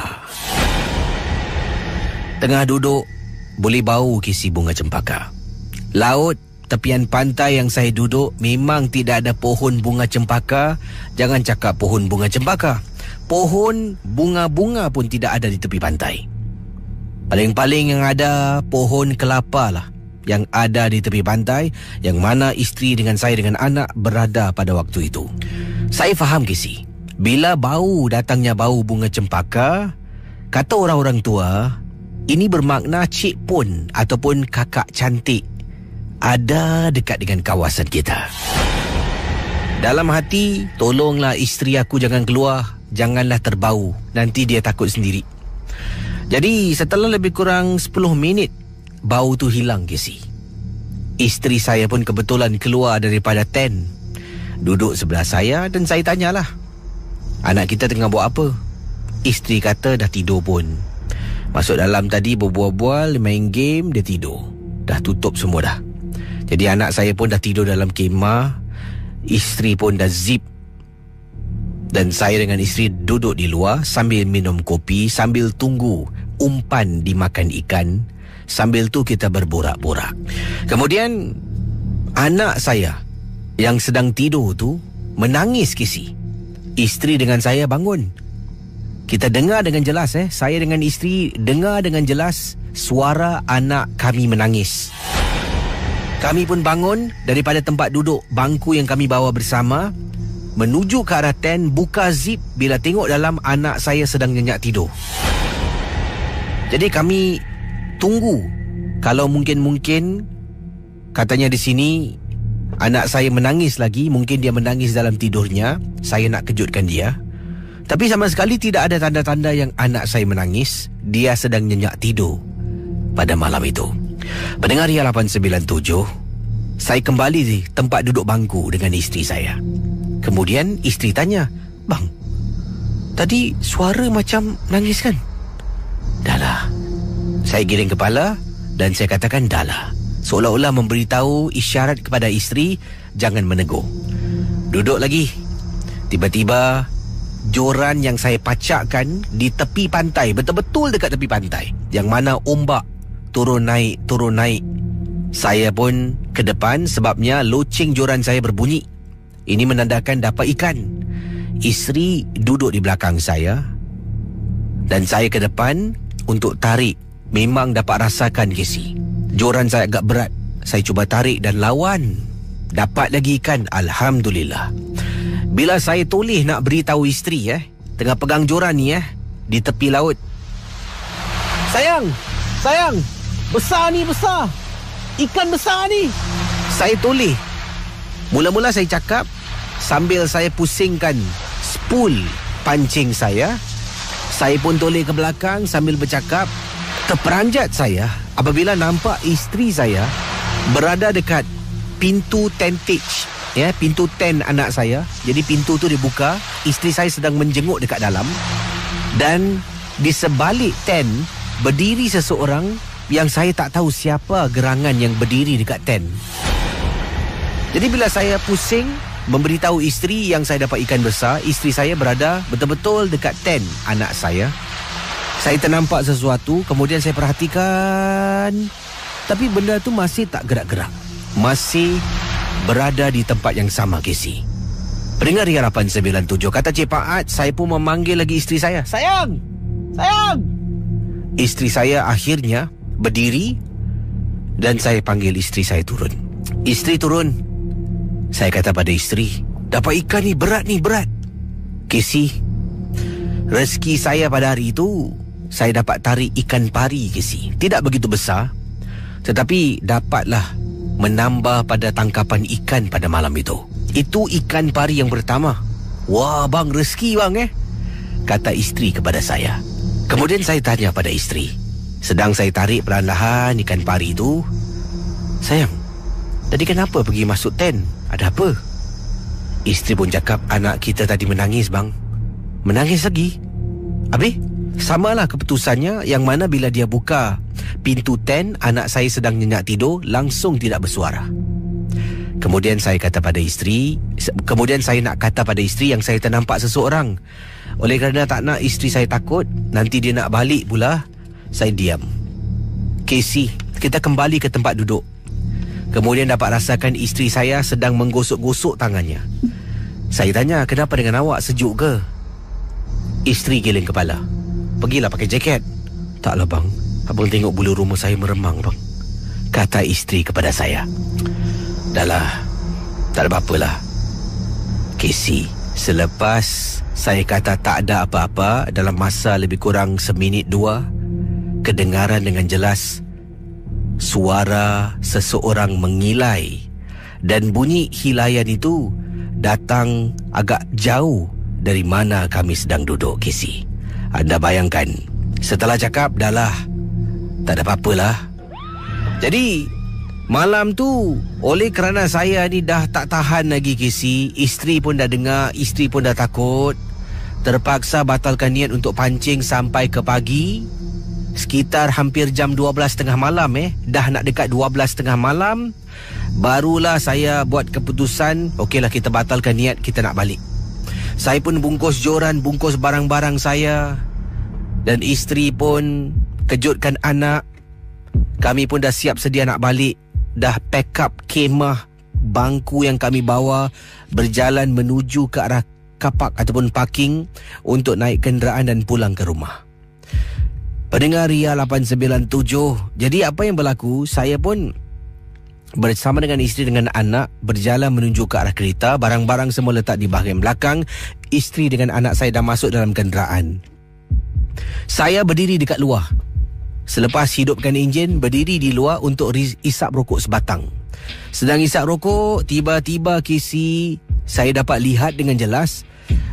Tengah duduk, boleh bau Kisi bunga cempaka. Laut, tepian pantai yang saya duduk memang tidak ada pohon bunga cempaka. Jangan cakap pohon bunga cempaka, pohon bunga-bunga pun tidak ada di tepi pantai. Paling-paling yang ada pohon kelapa lah yang ada di tepi pantai, yang mana isteri dengan saya dengan anak berada pada waktu itu. Saya faham Kisi, bila datangnya bau bunga cempaka, kata orang-orang tua, ini bermakna cik pun ataupun kakak cantik ada dekat dengan kawasan kita. Dalam hati, tolonglah isteri aku jangan keluar, janganlah terbau, nanti dia takut sendiri. Jadi setelah lebih kurang 10 minit, bau tu hilang Kisi. Isteri saya pun kebetulan keluar daripada tent, duduk sebelah saya dan saya tanyalah, anak kita tengah buat apa? Isteri kata dah tidur pun. Masuk dalam tadi berbual-bual, main game, dia tidur. Dah tutup semua dah. Jadi anak saya pun dah tidur dalam kemah, isteri pun dah zip. Dan saya dengan isteri duduk di luar sambil minum kopi, sambil tunggu umpan dimakan ikan. Sambil tu kita berborak-borak. Kemudian anak saya yang sedang tidur tu menangis Kisi. Isteri dengan saya bangun. Kita dengar dengan jelas, saya dengan isteri dengar dengan jelas suara anak kami menangis. Kami pun bangun daripada tempat duduk bangku yang kami bawa bersama, menuju ke arah tent, buka zip. Bila tengok dalam, anak saya sedang nyenyak tidur. Jadi kami tunggu. Kalau mungkin katanya di sini anak saya menangis lagi. Mungkin dia menangis dalam tidurnya. Saya nak kejutkan dia. Tapi sama sekali tidak ada tanda-tanda yang anak saya menangis. Dia sedang nyenyak tidur pada malam itu. Pendengar Ria 897, saya kembali di tempat duduk bangku dengan isteri saya. Kemudian isteri tanya, "Bang, tadi suara macam nangis kan?" "Dahlah." Saya giring kepala dan saya katakan dahlah, seolah-olah memberitahu isyarat kepada isteri jangan menegur. Duduk lagi. Tiba-tiba joran yang saya pacakkan di tepi pantai, betul-betul dekat tepi pantai, yang mana ombak turun naik. Saya pun ke depan sebabnya loceng joran saya berbunyi. Ini menandakan dapat ikan. Isteri duduk di belakang saya dan saya ke depan untuk tarik. Memang dapat rasakan, Casey, joran saya agak berat. Saya cuba tarik dan lawan. Dapat lagi ikan, alhamdulillah. Bila saya toleh nak beritahu isteri tengah pegang joran ni di tepi laut, Sayang, besar ni, besar. Ikan besar ni." Saya toleh. Mula-mula saya cakap sambil saya pusingkan spool pancing saya. Saya pun toleh ke belakang sambil bercakap. Terperanjat saya apabila nampak isteri saya berada dekat pintu tentage, pintu tent anak saya. Jadi pintu tu dibuka, isteri saya sedang menjenguk dekat dalam, dan di sebalik tent berdiri seseorang yang saya tak tahu siapa gerangan yang berdiri dekat tent. Jadi bila saya pusing memberitahu isteri yang saya dapat ikan besar, isteri saya berada betul-betul dekat tent anak saya. Saya ternampak sesuatu, kemudian saya perhatikan, tapi benda tu masih tak gerak-gerak. Masih berada di tempat yang sama, Casey. Pendengar Ria 897, kata Cik Paat, saya pun memanggil lagi isteri saya. Sayang! Isteri saya akhirnya berdiri dan saya panggil isteri saya turun. Isteri turun. Saya kata pada isteri, dapat ikan ni, berat. Casey, rezeki saya pada hari itu, saya dapat tarik ikan pari, Casey. Tidak begitu besar, tetapi dapatlah menambah pada tangkapan ikan pada malam itu. Itu ikan pari yang pertama. "Wah bang, rezeki bang kata isteri kepada saya. Kemudian saya tanya pada isteri, sedang saya tarik perlahan-lahan ikan pari itu, "Sayang, tadi kenapa pergi masuk tent? Ada apa?" Isteri pun cakap, "Anak kita tadi menangis bang." "Menangis lagi? Habis?" Samalah keputusannya, yang mana bila dia buka pintu tent, anak saya sedang nyenyak tidur, langsung tidak bersuara. Kemudian saya nak kata pada isteri yang saya ternampak seseorang. Oleh kerana tak nak isteri saya takut, nanti dia nak balik pula, saya diam. Casey, kita kembali ke tempat duduk. Kemudian dapat rasakan isteri saya sedang menggosok-gosok tangannya. Saya tanya, "Kenapa dengan awak, sejuk ke?" Isteri giling kepala. "Pergilah pakai jaket." "Taklah bang, abang tengok bulu rumah saya meremang bang," kata isteri kepada saya. "Dahlah, tak ada apa-apalah." Casey, selepas saya kata tak ada apa-apa, dalam masa lebih kurang seminit dua, kedengaran dengan jelas suara seseorang mengilai, dan bunyi hilayan itu datang agak jauh dari mana kami sedang duduk, Casey. Anda bayangkan, setelah cakap, "Dahlah, tak ada apa-apalah." Jadi malam tu, oleh kerana saya ni dah tak tahan lagi, Casey, isteri pun dah dengar, isteri pun dah takut, terpaksa batalkan niat untuk pancing sampai ke pagi. Sekitar hampir jam 12 tengah malam dah nak dekat 12 tengah malam, barulah saya buat keputusan, okeylah kita batalkan niat, kita nak balik. Saya pun bungkus joran, bungkus barang-barang saya, dan isteri pun kejutkan anak. Kami pun dah siap sedia nak balik. Dah pack up kemah, bangku yang kami bawa, berjalan menuju ke arah kapak ataupun parking untuk naik kenderaan dan pulang ke rumah. Pendengar Ria 897, jadi apa yang berlaku, saya pun bersama dengan isteri dengan anak berjalan menuju ke arah kereta. Barang-barang semua letak di bahagian belakang. Isteri dengan anak saya dah masuk dalam kenderaan. Saya berdiri dekat luar. Selepas hidupkan enjin, berdiri di luar untuk isap rokok sebatang. Sedang isap rokok, tiba-tiba Casey, saya dapat lihat dengan jelas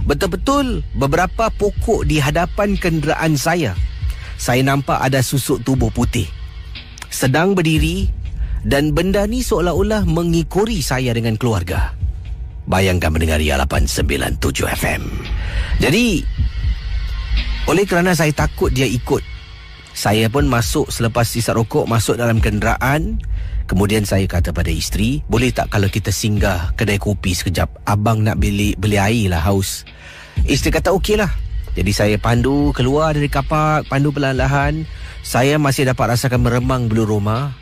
betul-betul beberapa pokok di hadapan kenderaan saya. Saya nampak ada susuk tubuh putih sedang berdiri, dan benda ni seolah-olah mengikori saya dengan keluarga. Bayangkan mendengar 897 FM. Jadi, oleh kerana saya takut dia ikut, saya pun masuk selepas isap rokok, masuk dalam kenderaan. Kemudian saya kata pada isteri, boleh tak kalau kita singgah kedai kopi sekejap? Abang nak beli air lah, haus. Isteri kata okey lah. Jadi saya pandu keluar dari kapak, pandu perlahan-lahan. Saya masih dapat rasakan meremang bulu roma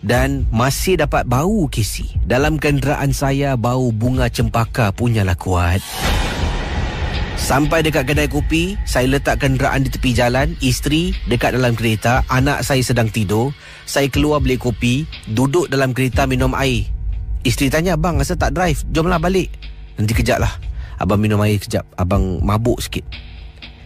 dan masih dapat bau Casey. Dalam kenderaan saya, bau bunga cempaka punyalah kuat. Sampai dekat kedai kopi, saya letak kenderaan di tepi jalan, isteri dekat dalam kereta, anak saya sedang tidur. Saya keluar beli kopi, duduk dalam kereta minum air. Isteri tanya, abang asal tak drive? Jomlah balik. Nanti kejap lah, abang minum air kejap, abang mabuk sikit.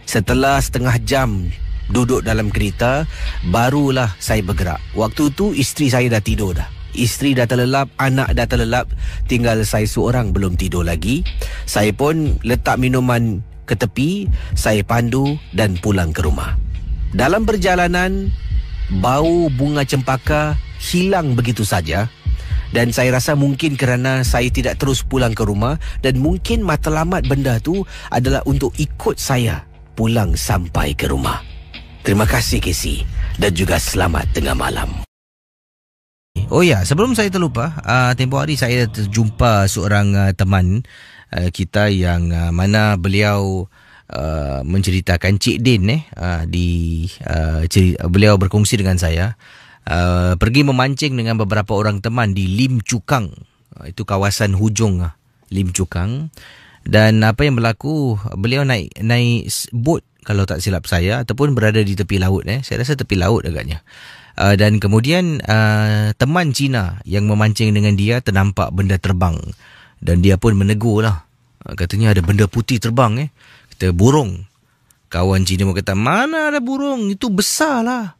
Setelah setengah jam duduk dalam kereta, barulah saya bergerak. Waktu tu isteri saya dah tidur dah. Isteri dah terlelap, anak dah terlelap, tinggal saya seorang belum tidur lagi. Saya pun letak minuman ke tepi, saya pandu dan pulang ke rumah. Dalam perjalanan, bau bunga cempaka hilang begitu saja. Dan saya rasa mungkin kerana saya tidak terus pulang ke rumah, dan mungkin matlamat benda tu adalah untuk ikut saya pulang sampai ke rumah. Terima kasih Casey, dan juga selamat tengah malam. Oh ya, sebelum saya terlupa, tempoh hari saya terjumpa seorang teman kita yang mana beliau menceritakan Cik Din beliau berkongsi dengan saya pergi memancing dengan beberapa orang teman di Lim Chu Kang. Itu kawasan hujung Lim Chu Kang. Dan apa yang berlaku, beliau naik bot kalau tak silap saya, ataupun berada di tepi laut. Saya rasa tepi laut agaknya. Dan kemudian teman Cina yang memancing dengan dia ternampak benda terbang, dan dia pun menegur lah. Katanya ada benda putih terbang. Kata burung. Kawan Cina pun kata, mana ada burung, itu besar lah.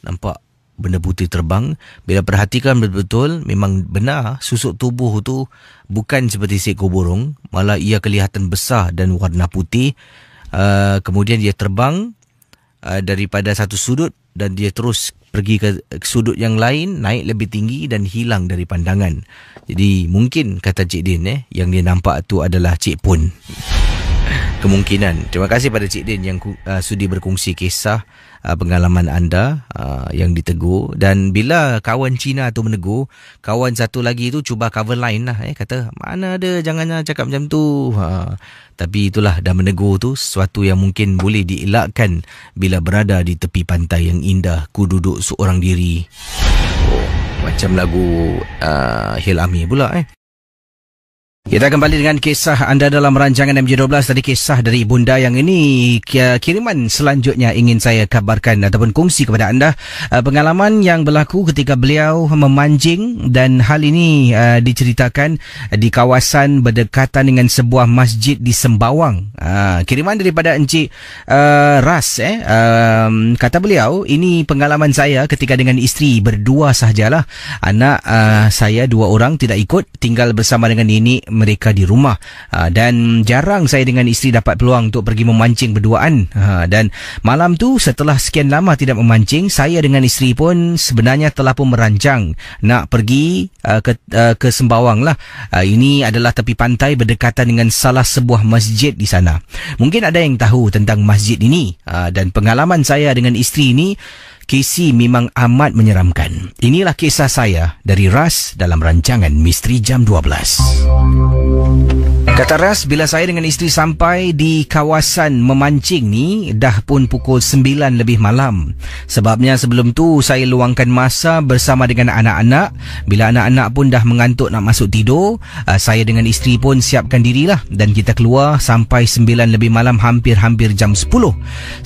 Nampak benda putih terbang. Bila perhatikan betul-betul, memang benar susuk tubuh tu bukan seperti seekor burung, malah ia kelihatan besar dan warna putih. Kemudian dia terbang daripada satu sudut, dan dia terus pergi ke sudut yang lain, naik lebih tinggi dan hilang dari pandangan. Jadi mungkin kata Cik Din, yang dia nampak tu adalah Cik Pun. Kemungkinan. Terima kasih pada Cik Din yang sudi berkongsi kisah pengalaman anda yang ditegur. Dan bila kawan Cina tu menegur, kawan satu lagi tu cuba cover line lah. Kata, mana ada, jangan cakap macam tu. Tapi itulah, dah menegur tu sesuatu yang mungkin boleh dielakkan bila berada di tepi pantai yang indah. Ku duduk seorang diri. Macam lagu Hil Ami pula. Kita kembali dengan kisah anda dalam rancangan MJ12. Tadi kisah dari Ibunda, yang ini kiriman selanjutnya ingin saya kabarkan ataupun kongsi kepada anda pengalaman yang berlaku ketika beliau memancing, dan hal ini diceritakan di kawasan berdekatan dengan sebuah masjid di Sembawang. Kiriman daripada Encik Ras. Kata beliau, ini pengalaman saya ketika dengan isteri berdua sahajalah. Anak saya 2 orang tidak ikut, tinggal bersama dengan nenek mereka di rumah, dan jarang saya dengan isteri dapat peluang untuk pergi memancing berduaan. Dan malam tu setelah sekian lama tidak memancing, saya dengan isteri pun sebenarnya telah pun merancang nak pergi ke Sembawang lah. Ini adalah tepi pantai berdekatan dengan salah sebuah masjid di sana. Mungkin ada yang tahu tentang masjid ini, dan pengalaman saya dengan isteri ini, Casey, memang amat menyeramkan. Inilah kisah saya dari Ras dalam rancangan Misteri Jam 12. Kata Ras, bila saya dengan isteri sampai di kawasan memancing ni, dah pun pukul 9 lebih malam. Sebabnya sebelum tu saya luangkan masa bersama dengan anak-anak. Bila anak-anak pun dah mengantuk nak masuk tidur, saya dengan isteri pun siapkan dirilah, dan kita keluar sampai 9 lebih malam, hampir-hampir jam 10.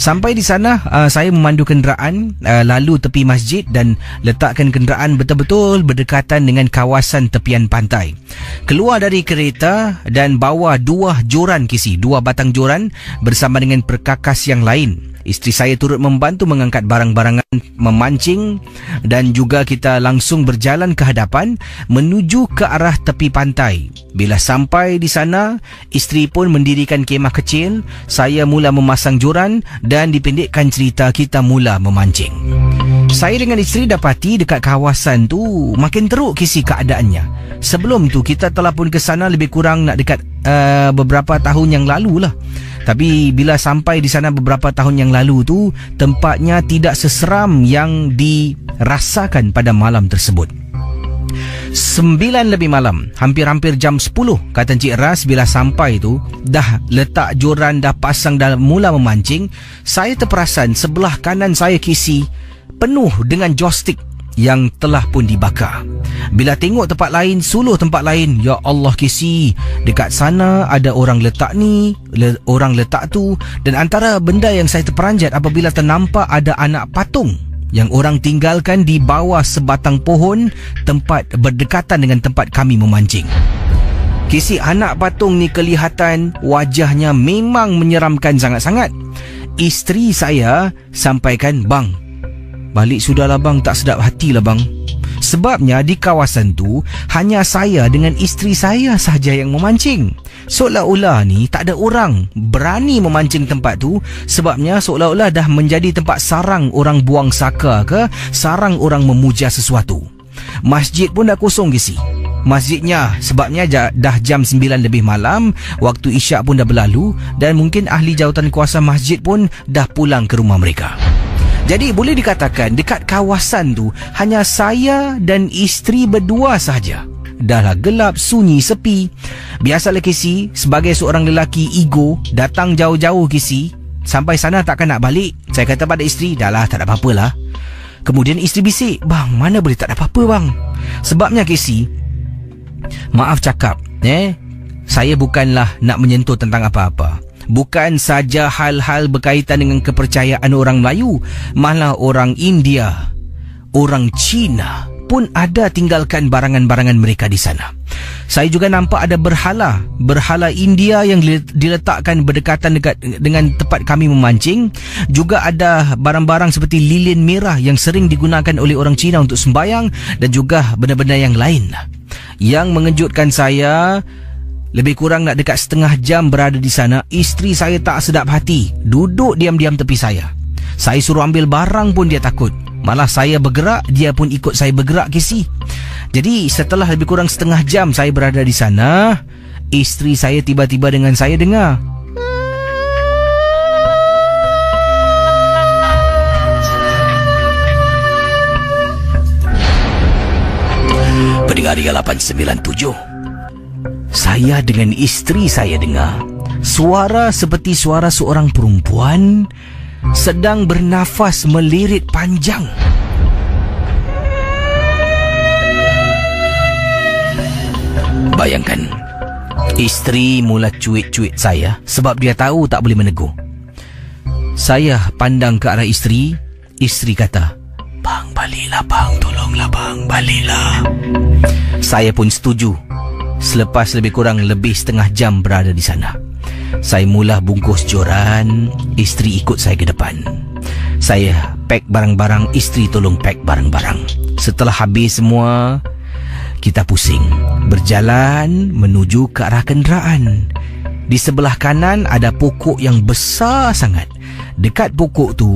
Sampai di sana, saya memandu kenderaan lalu tepi masjid dan letakkan kenderaan betul-betul berdekatan dengan kawasan tepian pantai. Keluar dari kereta dan bawa 2 joran kisi, 2 batang joran bersama dengan perkakas yang lain. Isteri saya turut membantu mengangkat barang-barangan, memancing, dan juga kita langsung berjalan ke hadapan menuju ke arah tepi pantai. Bila sampai di sana, isteri pun mendirikan kemah kecil. Saya mula memasang joran dan dipendekkan cerita, kita mula memancing. Saya dengan isteri dapati dekat kawasan tu makin teruk kisi keadaannya. Sebelum tu kita telah pun ke sana lebih kurang nak dekat beberapa tahun yang lalu lah. Tapi bila sampai di sana beberapa tahun yang lalu tu, tempatnya tidak seseram yang dirasakan pada malam tersebut. 9 lebih malam, hampir-hampir jam 10, kata Encik Ras, bila sampai tu dah letak joran, dah pasang, dah mula memancing. Saya terperasan sebelah kanan saya kisi penuh dengan joystick yang telah pun dibakar. Bila tengok tempat lain, suluh tempat lain, ya Allah kisi, dekat sana ada orang letak ni, orang letak tu. Dan antara benda yang saya terperanjat apabila ternampak ada anak patung yang orang tinggalkan di bawah sebatang pohon tempat berdekatan dengan tempat kami memancing. Kisi, anak patung ni kelihatan wajahnya memang menyeramkan sangat-sangat. Isteri saya sampaikan, "Bang, balik sudahlah bang, tak sedap hatilah bang." Sebabnya di kawasan tu hanya saya dengan isteri saya sahaja yang memancing. Seolah-olah ni tak ada orang berani memancing tempat tu. Sebabnya seolah-olah dah menjadi tempat sarang orang buang saka ke, sarang orang memuja sesuatu. Masjid pun dah kosong kisi. Masjidnya sebabnya dah jam 9 lebih malam, waktu isyak pun dah berlalu dan mungkin ahli jawatan kuasa masjid pun dah pulang ke rumah mereka. Jadi boleh dikatakan dekat kawasan tu hanya saya dan isteri berdua sahaja. Dahlah gelap, sunyi, sepi. Biasalah kisi, sebagai seorang lelaki ego, datang jauh-jauh kisi, sampai sana takkan nak balik. Saya kata pada isteri, "Dahlah, tak ada apa-apalah." Kemudian isteri bisik, "Bang, mana boleh tak ada apa-apa bang?" Sebabnya kisi, maaf cakap, saya bukanlah nak menyentuh tentang apa-apa. Bukan saja hal-hal berkaitan dengan kepercayaan orang Melayu, malah orang India, orang Cina pun ada tinggalkan barangan-barangan mereka di sana. Saya juga nampak ada berhala India yang diletakkan berdekatan dengan tempat kami memancing. Juga ada barang-barang seperti lilin merah yang sering digunakan oleh orang Cina untuk sembahyang, dan juga benda-benda yang lain. Yang mengejutkan saya, lebih kurang nak dekat setengah jam berada di sana, isteri saya tak sedap hati, duduk diam-diam tepi saya. Saya suruh ambil barang pun dia takut. Malah saya bergerak, dia pun ikut saya bergerak kisi. Jadi setelah lebih kurang setengah jam saya berada di sana, isteri saya tiba-tiba dengan saya dengar, pendengar Ria 897, saya dengan isteri saya dengar suara seperti suara seorang perempuan sedang bernafas melirit panjang. Bayangkan, isteri mula cuit-cuit saya sebab dia tahu tak boleh menegur. Saya pandang ke arah isteri. Isteri kata, "Bang, baliklah bang, tolonglah bang, baliklah." Saya pun setuju. Selepas lebih kurang setengah jam berada di sana, saya mula bungkus joran, isteri ikut saya ke depan. Saya pack barang-barang, isteri tolong pack barang-barang. Setelah habis semua, kita pusing berjalan menuju ke arah kenderaan. Di sebelah kanan ada pokok yang besar sangat. Dekat pokok tu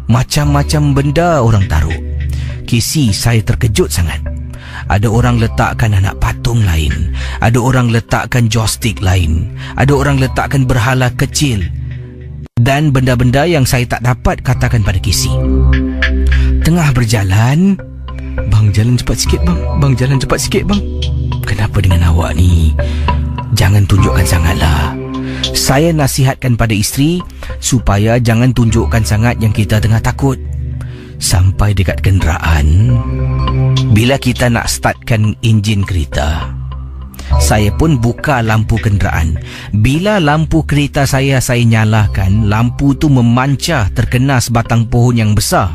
macam-macam benda orang taruh. Kisi, saya terkejut sangat. Ada orang letakkan anak patung lain, ada orang letakkan joystick lain, ada orang letakkan berhala kecil, dan benda-benda yang saya tak dapat katakan pada Kisi. Tengah berjalan, "Bang, jalan cepat sikit bang, bang jalan cepat sikit bang." "Kenapa dengan awak ni? Jangan tunjukkan sangatlah." Saya nasihatkan pada isteri supaya jangan tunjukkan sangat yang kita tengah takut. Sampai dekat kenderaan, bila kita nak startkan enjin kereta, saya pun buka lampu kenderaan. Bila lampu kereta saya nyalakan, lampu tu memancar terkena sebatang pohon yang besar.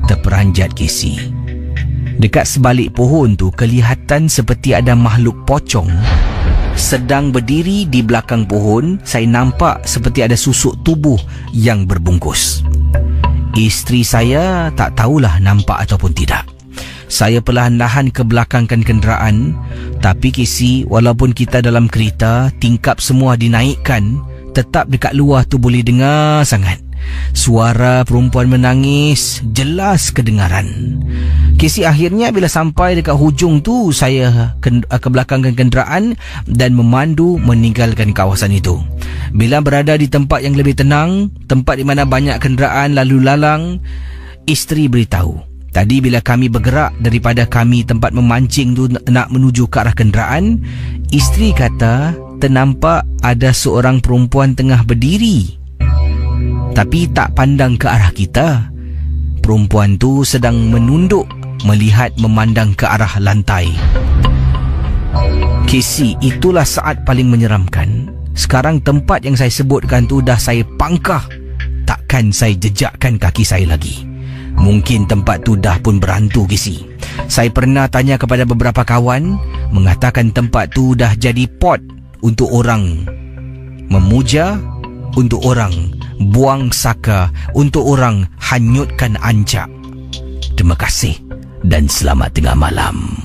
terperanjat, Casey. Dekat sebalik pohon tu kelihatan seperti ada makhluk pocong sedang berdiri di belakang pohon. Saya nampak seperti ada susuk tubuh yang berbungkus. Isteri saya tak tahulah nampak ataupun tidak. Saya perlahan-lahan ke belakangkan kenderaan. Tapi Casey, walaupun kita dalam kereta, tingkap semua dinaikkan, tetap dekat luar tu boleh dengar sangat suara perempuan menangis, jelas kedengaran. Casey, akhirnya bila sampai dekat hujung tu, saya ke belakangkan kenderaan dan memandu meninggalkan kawasan itu. Bila berada di tempat yang lebih tenang, tempat di mana banyak kenderaan lalu lalang, isteri beritahu, tadi bila kami bergerak daripada kami tempat memancing tu nak menuju ke arah kenderaan, isteri kata ternampak ada seorang perempuan tengah berdiri tapi tak pandang ke arah kita. Perempuan tu sedang menunduk melihat memandang ke arah lantai. Casey, itulah saat paling menyeramkan. Sekarang tempat yang saya sebutkan tu dah saya pangkah. Takkan saya jejakkan kaki saya lagi. Mungkin tempat tu dah pun berhantu, Casey. Saya pernah tanya kepada beberapa kawan, mengatakan tempat tu dah jadi pot untuk orang memuja, untuk orang buang saka, untuk orang hanyutkan ancak. Terima kasih dan selamat tengah malam.